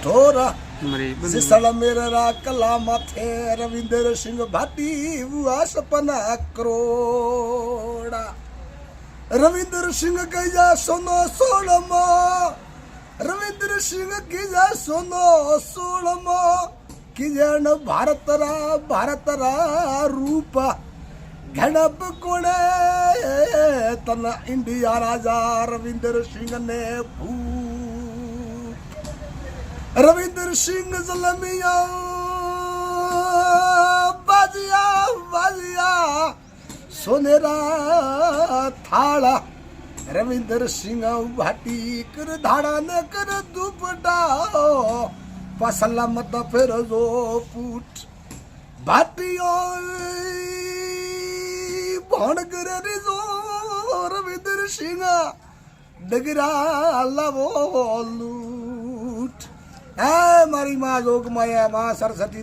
ठोरा सिसड़ मेरे रा कला माथे रविंद्र सिंह भाटी हुआ सपना करोड़ा रविंद्र सिंह गया सोनो सोलमो रविंद्र सिंह गया सोनो सोलमो किजन भारत रा रूप घनप कोणे तना इंडिया राजा रविंद्र सिंह ने रविंद्र सिंह जलमिया बाजिया बाजिया सोनेरा थाला रविंद्र सिंह भाटी कर धाड़ा न कर दुपटा पसला मत फिर जो पुट भाटियों भण कर रिजो रविंद्र सिंह डगरा लवो लूट मारी माँ जोग माया माँ सरस्वती